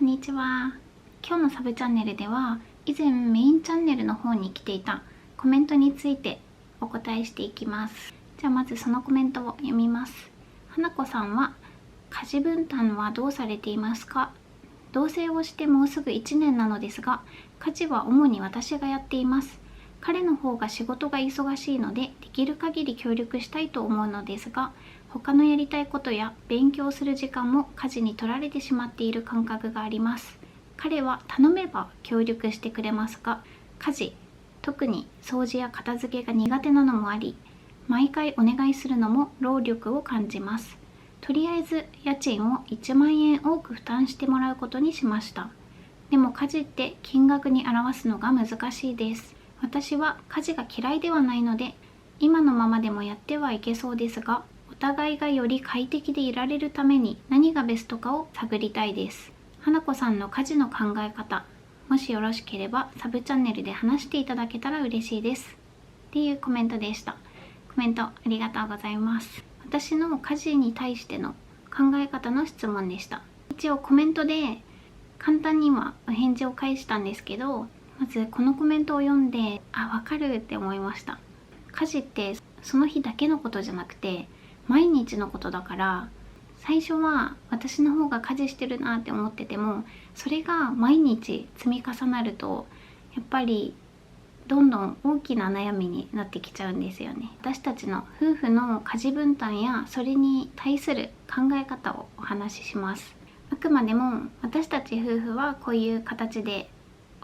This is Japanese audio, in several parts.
こんにちは。今日のサブチャンネルでは、以前メインチャンネルの方に来ていたコメントについてお答えしていきます。じゃあまずそのコメントを読みます。花子さんは、家事分担はどうされていますか？同棲をしてもうすぐ1年なのですが、家事は主に私がやっています。彼の方が仕事が忙しいので、できる限り協力したいと思うのですが、他のやりたいことや勉強する時間も家事に取られてしまっている感覚があります。彼は頼めば協力してくれますが、家事、特に掃除や片付けが苦手なのもあり、毎回お願いするのも労力を感じます。とりあえず家賃を1万円多く負担してもらうことにしました。でも家事って金額に表すのが難しいです。私は家事が嫌いではないので、今のままでもやってはいけそうですが、お互いがより快適でいられるために何がベストかを探りたいです。花子さんの家事の考え方、もしよろしければサブチャンネルで話していただけたら嬉しいです。っていうコメントでした。コメントありがとうございます。私の家事に対しての考え方の質問でした。一応コメントで簡単にはお返事を返したんですけど、まずこのコメントを読んで、わかるって思いました。家事ってその日だけのことじゃなくて、毎日のことだから、最初は私の方が家事してるなって思ってても、それが毎日積み重なると、やっぱりどんどん大きな悩みになってきちゃうんですよね。私たちの夫婦の家事分担やそれに対する考え方をお話しします。あくまでも私たち夫婦はこういう形で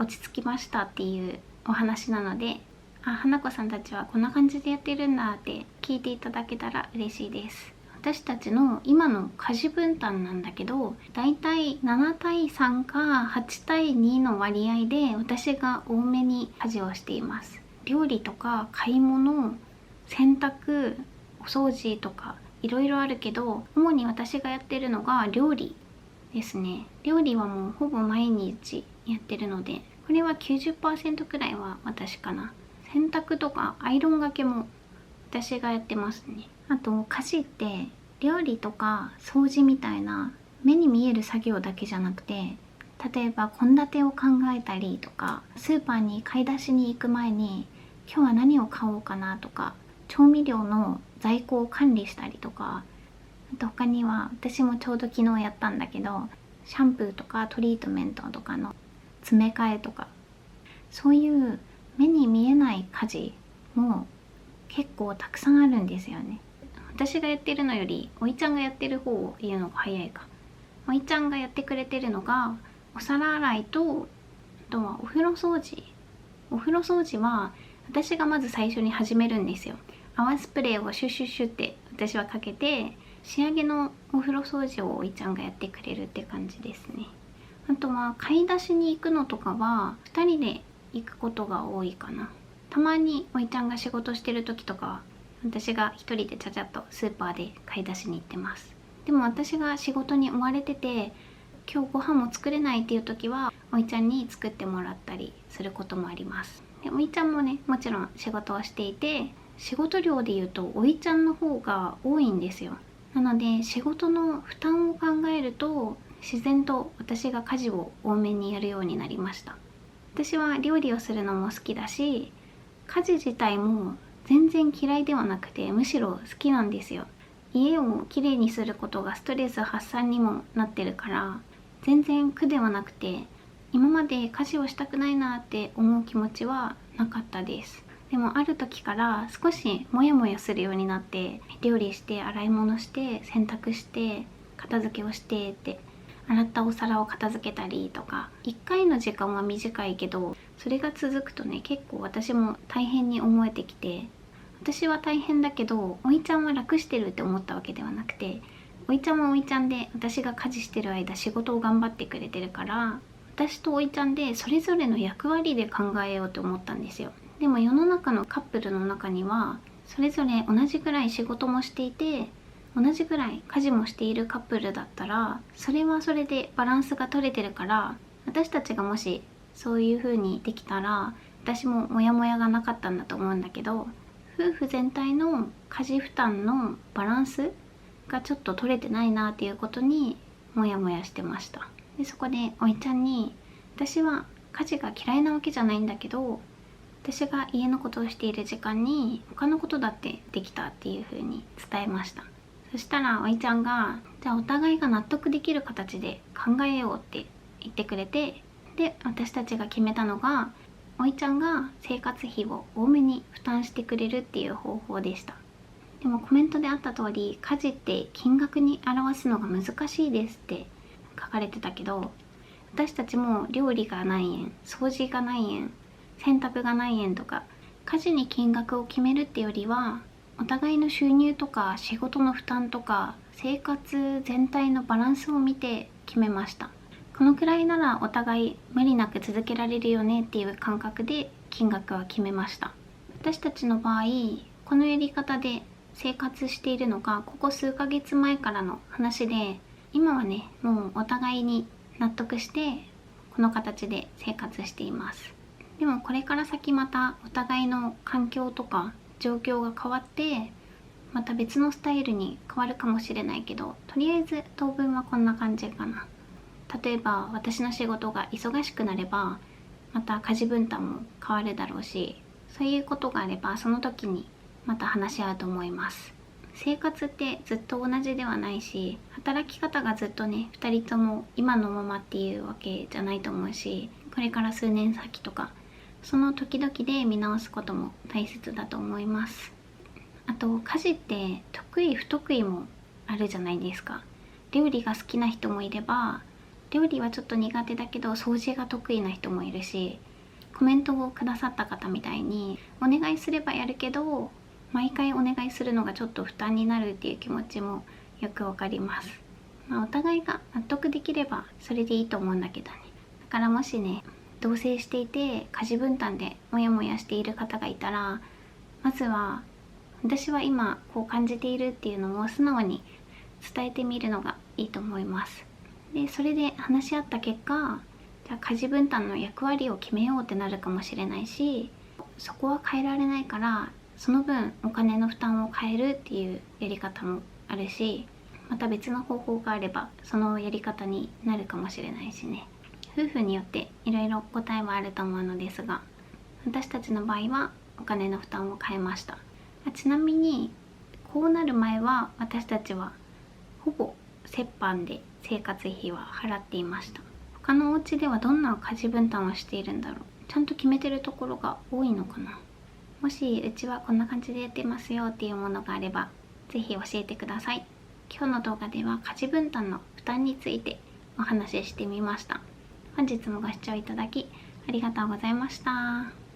落ち着きましたっていうお話なので、花子さんたちはこんな感じでやってるんだって聞いていただけたら嬉しいです。私たちの今の家事分担なんだけど、だいたい7対3か8対2の割合で私が多めに家事をしています。料理とか買い物、洗濯、お掃除とかいろいろあるけど、主に私がやってるのが料理ですね。料理はもうほぼ毎日やってるので、これは 90% くらいは私かな。洗濯とかアイロンがけも私がやってますね。あと家事って料理とか掃除みたいな目に見える作業だけじゃなくて、例えば献立を考えたりとか、スーパーに買い出しに行く前に今日は何を買おうかなとか、調味料の在庫を管理したりとか、あと他には私もちょうど昨日やったんだけど、シャンプーとかトリートメントとかの詰め替えとか、そういう目に見えない家事も結構たくさんあるんですよね。私がやってるのよりおいちゃんがやってる方を言うのが早いか。おいちゃんがやってくれてるのがお皿洗いと、あとはお風呂掃除。お風呂掃除は私がまず最初に始めるんですよ。泡スプレーをシュッシュッシュって私はかけて、仕上げのお風呂掃除をおいちゃんがやってくれるって感じですね。あとは買い出しに行くのとかは2人で行くことが多いかな。たまにおいちゃんが仕事してる時とか、私が一人でちゃちゃっとスーパーで買い出しに行ってます。でも私が仕事に追われてて、今日ご飯も作れないっていう時はおいちゃんに作ってもらったりすることもあります。でおいちゃんもね、もちろん仕事をしていて、仕事量で言うとおいちゃんの方が多いんですよ。なので仕事の負担を考えると、自然と私が家事を多めにやるようになりました。私は料理をするのも好きだし、家事自体も全然嫌いではなくて、むしろ好きなんですよ。家をきれいにすることがストレス発散にもなってるから、全然苦ではなくて、今まで家事をしたくないなって思う気持ちはなかったです。でもある時から少しモヤモヤするようになって、料理して洗い物して洗濯して片付けをしてって、洗ったお皿を片付けたりとか、1回の時間は短いけど、それが続くとね、結構私も大変に思えてきて、私は大変だけどおいちゃんは楽してるって思ったわけではなくて、おいちゃんはおいちゃんで私が家事してる間仕事を頑張ってくれてるから、私とおいちゃんでそれぞれの役割で考えようと思ったんですよ。でも世の中のカップルの中には、それぞれ同じくらい仕事もしていて、同じくらい家事もしているカップルだったら、それはそれでバランスが取れてるから、私たちがもしそういう風にできたら、私もモヤモヤがなかったんだと思うんだけど、夫婦全体の家事負担のバランスがちょっと取れてないなっていうことにモヤモヤしてました。でそこでおいちゃんに、私は家事が嫌いなわけじゃないんだけど、私が家のことをしている時間に他のことだってできたっていう風に伝えました。そしたらおいちゃんが、じゃあお互いが納得できる形で考えようって言ってくれて、で私たちが決めたのが、おいちゃんが生活費を多めに負担してくれるっていう方法でした。でもコメントであった通り、家事って金額に表すのが難しいですって書かれてたけど、私たちも料理が何円、掃除が何円、洗濯が何円とか、家事に金額を決めるってよりは、お互いの収入とか仕事の負担とか生活全体のバランスを見て決めました。このくらいならお互い無理なく続けられるよねっていう感覚で金額は決めました。私たちの場合、このやり方で生活しているのがここ数ヶ月前からの話で、今はね、もうお互いに納得してこの形で生活しています。でもこれから先またお互いの環境とか状況が変わって、また別のスタイルに変わるかもしれないけど、とりあえず当分はこんな感じかな。例えば私の仕事が忙しくなれば、また家事分担も変わるだろうし、そういうことがあればその時にまた話し合うと思います。生活ってずっと同じではないし、働き方がずっとね、2人とも今のままっていうわけじゃないと思うし、これから数年先とか、その時々で見直すことも大切だと思います。あと家事って得意不得意もあるじゃないですか。料理が好きな人もいれば、料理はちょっと苦手だけど掃除が得意な人もいるし、コメントをくださった方みたいに、お願いすればやるけど毎回お願いするのがちょっと負担になるっていう気持ちもよくわかります。お互いが納得できればそれでいいと思うんだけどね。だからもしね、同棲していて家事分担でモヤモヤしている方がいたら、まずは私は今こう感じているっていうのを素直に伝えてみるのがいいと思います。でそれで話し合った結果、じゃあ家事分担の役割を決めようってなるかもしれないし、そこは変えられないからその分お金の負担を変えるっていうやり方もあるし、また別の方法があればそのやり方になるかもしれないしね。夫婦によっていろいろ答えはあると思うのですが、私たちの場合はお金の負担を変えました。ちなみにこうなる前は私たちはほぼ折半で生活費は払っていました。他のお家ではどんな家事分担をしているんだろう。ちゃんと決めてるところが多いのかな。もしうちはこんな感じでやってますよっていうものがあればぜひ教えてください。今日の動画では家事分担の負担についてお話ししてみました。本日もご視聴いただきありがとうございました。